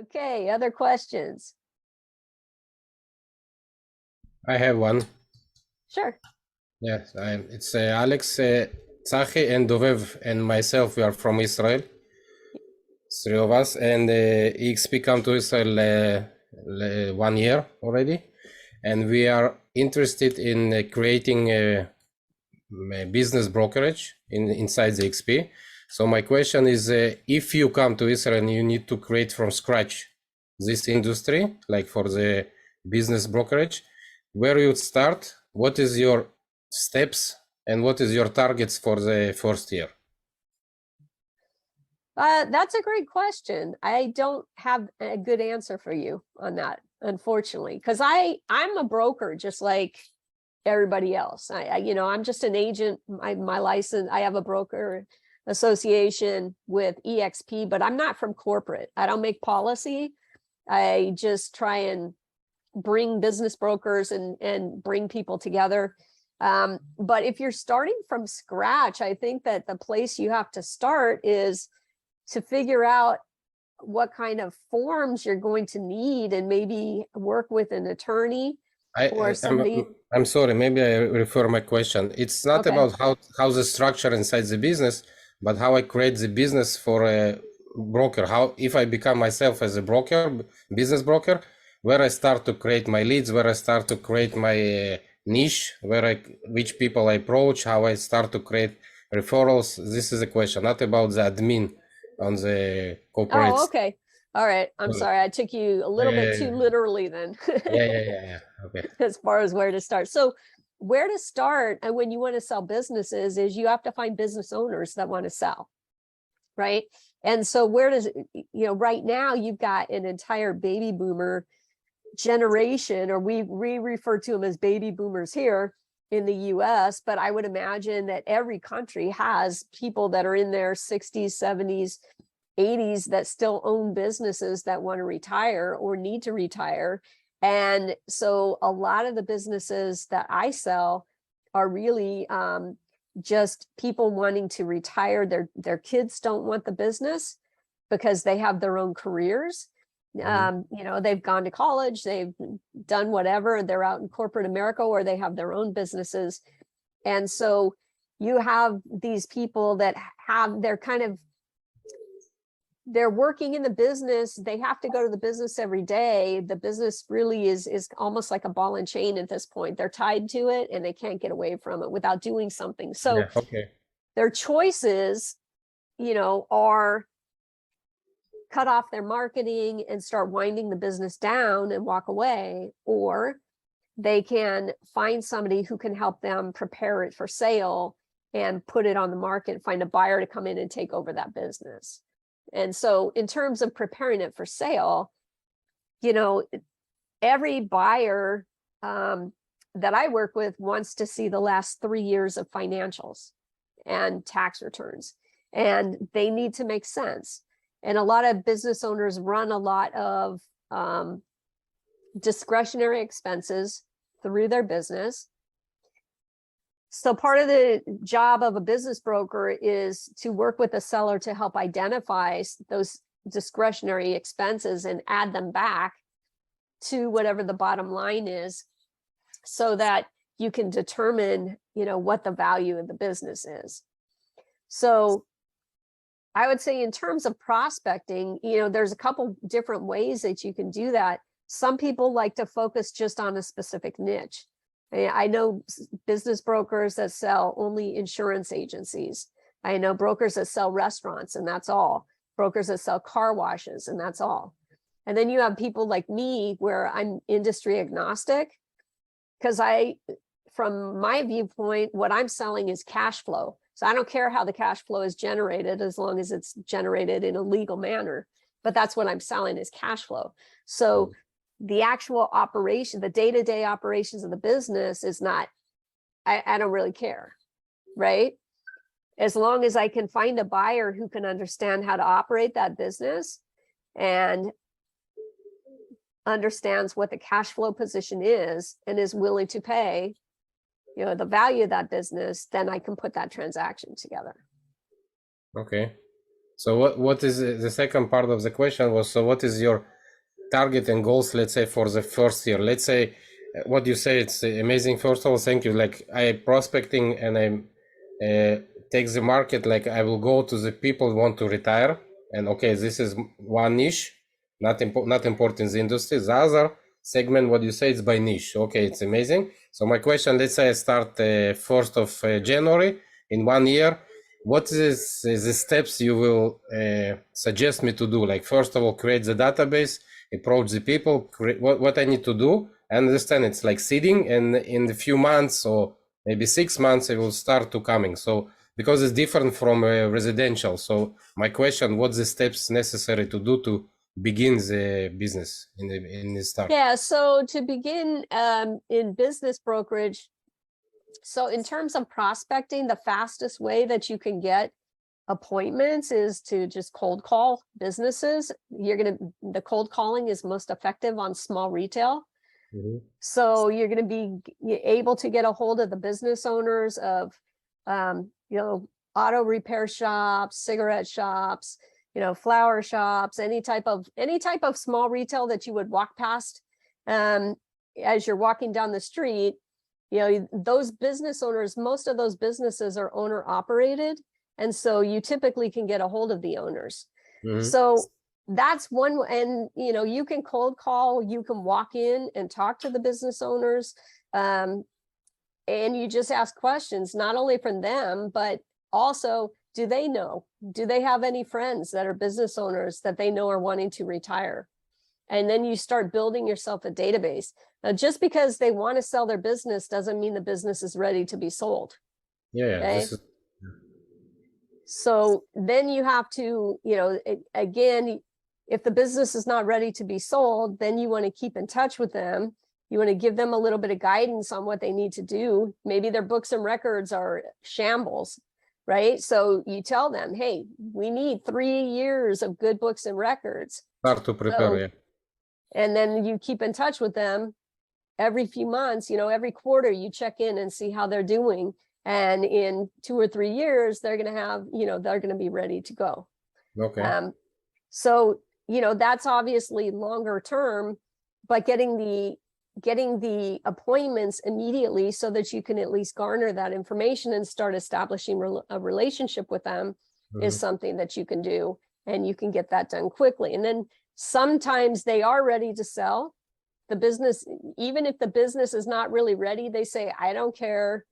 Okay, other questions? I have one. Sure. Yes, it's Alex, Tzachi, and Dovev, and myself. We are from Israel, three of us, and EXP come to Israel 1 year already, and we are interested in creating a business brokerage inside the XP. So my question is, if you come to Israel and you need to create from scratch this industry, like for the business brokerage, where you would start? What is your steps and what is your targets for the first year? That's a great question. I don't have a good answer for you on that, unfortunately, because I'm a broker just like everybody else. I'm just an agent. My license, I have a broker association with EXP, but I'm not from corporate. I don't make policy. I just try and bring business brokers and bring people together. But if you're starting from scratch, I think that the place you have to start is to figure out what kind of forms you're going to need and maybe work with an attorney or somebody. I'm sorry, maybe I refer my question. It's not about how the structure inside the business, but how I create the business for a broker. How, if I become myself as a broker, business broker, where I start to create my leads, where I start to create my niche, which people I approach, how I start to create referrals. This is a question, not about the admin on the corporate. Oh, okay. All right. I'm sorry. I took you a little bit too literally then. Yeah. Okay. As far as where to start. So where to start and when you want to sell businesses is you have to find business owners that want to sell, right? And so where does, right now you've got an entire baby boomer generation, or we refer to them as baby boomers here in the US, but I would imagine that every country has people that are in their 60s, 70s, 80s that still own businesses that want to retire or need to retire. And so a lot of the businesses that I sell are really just people wanting to retire. Their kids don't want the business because they have their own careers. They've gone to college, they've done whatever, they're out in corporate America, or they have their own businesses. And so you have these people that they're working in the business. They have to go to the business every day. The business really is almost like a ball and chain at this point. They're tied to it and they can't get away from it without doing something. So their choices, are cut off their marketing and start winding the business down and walk away, or they can find somebody who can help them prepare it for sale and put it on the market, find a buyer to come in and take over that business. And so in terms of preparing it for sale, every buyer that I work with wants to see the last 3 years of financials and tax returns, and they need to make sense. And a lot of business owners run a lot of discretionary expenses through their business. So part of the job of a business broker is to work with a seller to help identify those discretionary expenses and add them back to whatever the bottom line is, so that you can determine, what the value of the business is. So I would say in terms of prospecting, there's a couple different ways that you can do that. Some people like to focus just on a specific niche. I know business brokers that sell only insurance agencies. I know brokers that sell restaurants, and that's all. Brokers that sell car washes, and that's all. And then you have people like me where I'm industry agnostic, because from my viewpoint, what I'm selling is cash flow. So I don't care how the cash flow is generated as long as it's generated in a legal manner. But that's what I'm selling is cash flow. So the actual operation, the day-to-day operations of the business is not, I don't really care, right? As long as I can find a buyer who can understand how to operate that business and understands what the cash flow position is and is willing to pay, the value of that business, then I can put that transaction together. Okay. So what is the second part of the question was, so what is your target and goals, let's say for the first year? Let's say what you say, it's amazing. First of all, thank you. Like I prospecting and I take the market, like I will go to the people who want to retire, and okay, this is one niche, not important in the industry. The other segment, what you say, is by niche. Okay, it's amazing. So my question, let's say I start 1st of January in 1 year. What is the steps you will suggest me to do? Like first of all, create the database, approach the people, what I need to do. I understand it's like seeding, and in a few months or maybe 6 months, it will start to coming. So because it's different from residential. So my question, what's the steps necessary to do to begin the business in the start? Yeah, so to begin in business brokerage, so in terms of prospecting, the fastest way that you can get appointments is to just cold call businesses. The cold calling is most effective on small retail. Mm-hmm. So you're going to be able to get a hold of the business owners of, auto repair shops, cigarette shops, flower shops, any type of small retail that you would walk past as you're walking down the street. Those business owners, most of those businesses are owner operated. And so you typically can get a hold of the owners. Mm-hmm. So that's one, and you can cold call, you can walk in and talk to the business owners. And you just ask questions, not only from them, but also, do they have any friends that are business owners that they know are wanting to retire? And then you start building yourself a database. Now, just because they want to sell their business doesn't mean the business is ready to be sold. Yeah. Okay? So then you have to, again, if the business is not ready to be sold, then you want to keep in touch with them. You want to give them a little bit of guidance on what they need to do. Maybe their books and records are shambles, right? So you tell them, hey, we need 3 years of good books and records. Start to prepare, yeah. And then you keep in touch with them every few months, every quarter you check in and see how they're doing. And in 2 or 3 years, they're going to have, they're going to be ready to go. Okay. So, that's obviously longer term, but getting the appointments immediately so that you can at least garner that information and start establishing a relationship with them is something that you can do, and you can get that done quickly. And then sometimes they are ready to sell the business. Even if the business is not really ready, they say, I don't care,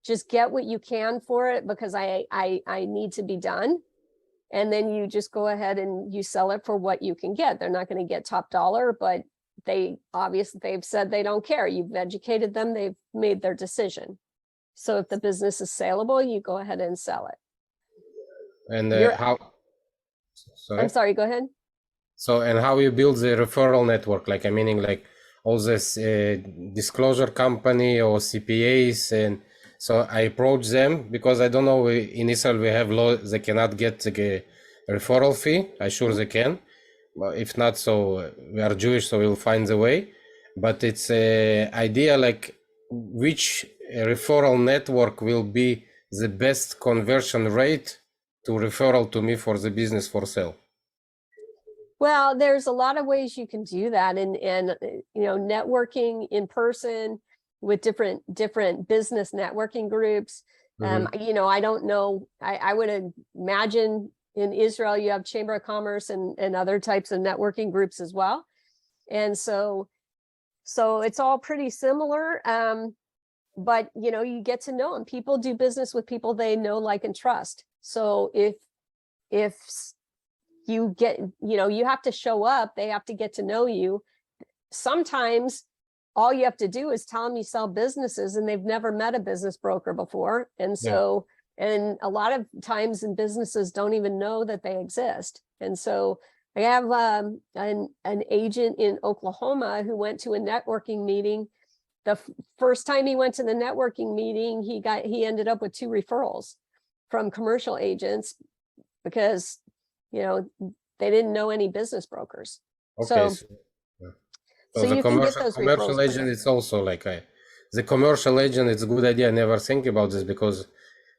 just get what you can for it because I need to be done. And then you just go ahead and you sell it for what you can get. They're not going to get top dollar, but they've said they don't care. You've educated them. They've made their decision. So if the business is saleable, you go ahead and sell it. And Sorry? I'm sorry, go ahead. So, and how you build the referral network? Like, meaning like all this disclosure company or CPAs, and so I approach them because I don't know, in Israel we have law, they cannot get a referral fee. I'm sure they can. Well, if not, so we are Jewish, so we'll find the way. But it's an idea like which referral network will be the best conversion rate to referral to me for the business for sale. Well, there's a lot of ways you can do that, and networking in person with different business networking groups. I don't know. I would imagine in Israel you have Chamber of Commerce and other types of networking groups as well, and so it's all pretty similar. But you get to know them. People do business with people they know, like, and trust. So if you get, you have to show up, they have to get to know you. Sometimes all you have to do is tell them you sell businesses and they've never met a business broker before. And so, and a lot of times in businesses don't even know that they exist. And so I have an agent in Oklahoma who went to a networking meeting. The first time he went to the networking meeting, he ended up with 2 referrals from commercial agents because they didn't know any business brokers. Okay. So you can get those commercial agent, it's also like the commercial agent, it's a good idea. I never think about this because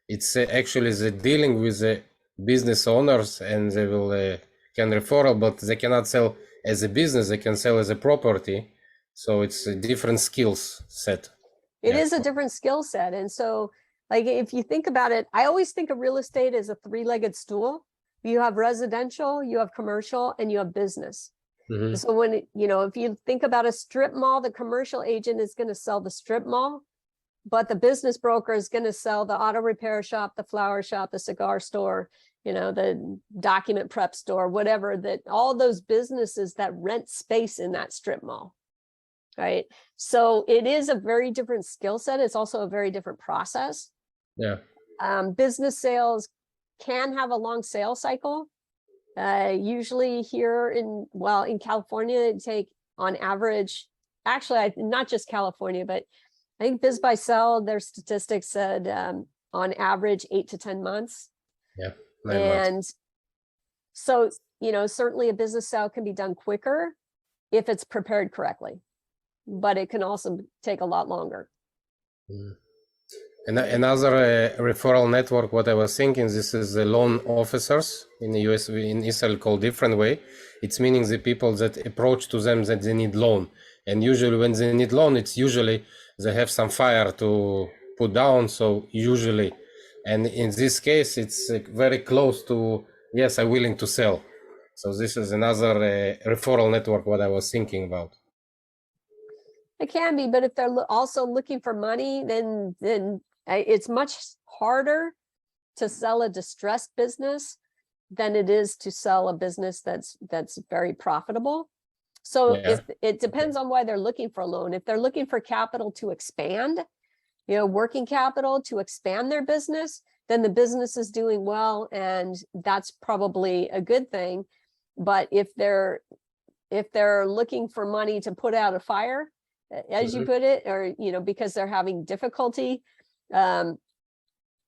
it's actually the dealing with the business owners, and they will can referral, but they cannot sell as a business, they can sell as a property. So it's a different skills set. It Yeah. is a different skill set. And so, like, if you think about it, I always think of real estate as a three-legged stool. You have residential, you have commercial, and you have business. Mhm. So when, if you think about a strip mall, the commercial agent is going to sell the strip mall, but the business broker is going to sell the auto repair shop, the flower shop, the cigar store, the document prep store, whatever, that all those businesses that rent space in that strip mall. Right. So it is a very different skill set. It's also a very different process. Yeah. Business sales can have a long sales cycle. Usually here in California, it take on average, actually, not just California, but I think Biz by Sell, their statistics said on average 8 to 10 months. Yeah. 9 months. And so, certainly a business sale can be done quicker if it's prepared correctly, but it can also take a lot longer. And another referral network, what I was thinking, this is the loan officers in the US, in Israel called different way. It's meaning the people that approach to them that they need loan. And usually when they need loan, it's usually they have some fire to put down. So usually, and in this case, it's very close to, yes, I'm willing to sell. So this is another referral network, what I was thinking about. It can be, but if they're also looking for money, then it's much harder to sell a distressed business than it is to sell a business that's very profitable. So if it depends on why they're looking for a loan. If they're looking for capital to expand, working capital to expand their business, then the business is doing well, and that's probably a good thing. But if they're looking for money to put out a fire, as you put it, or because they're having difficulty, then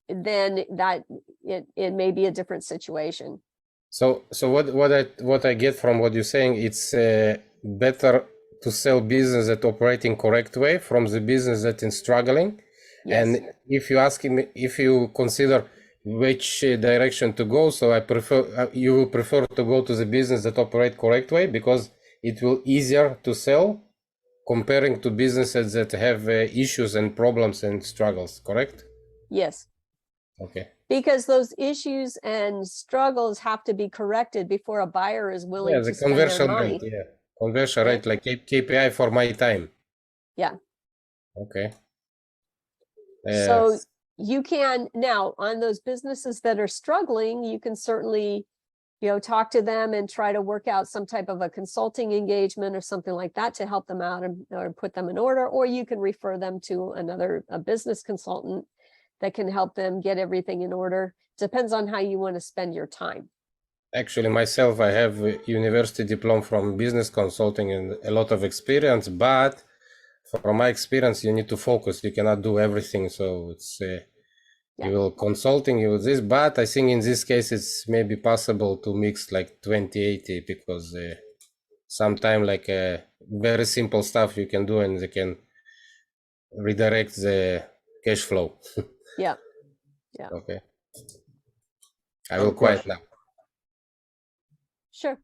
that it may be a different situation. So what I get from what you're saying, it's better to sell business that operating correct way from the business that is struggling. Yes. And if you ask me, if you consider which direction to go, so you will prefer to go to the business that operate correct way because it will easier to sell comparing to businesses that have issues and problems and struggles, correct? Yes. Okay. Because those issues and struggles have to be corrected before a buyer is willing to spend their money. Rate, yeah. Conversion rate, like KPI for my time. Yeah. Okay. So you can, now on those businesses that are struggling, you can certainly talk to them and try to work out some type of a consulting engagement or something like that to help them out or put them in order, or you can refer them to a business consultant that can help them get everything in order. Depends on how you want to spend your time. Actually, myself, I have a university diploma from business consulting and a lot of experience, but from my experience, you need to focus. You cannot do everything. So it's you will consulting, you will this, but I think in this case, it's maybe possible to mix like 20-80 because sometimes like very simple stuff you can do and they can redirect the cash flow. Yeah. Okay. I will quiet now. Sure.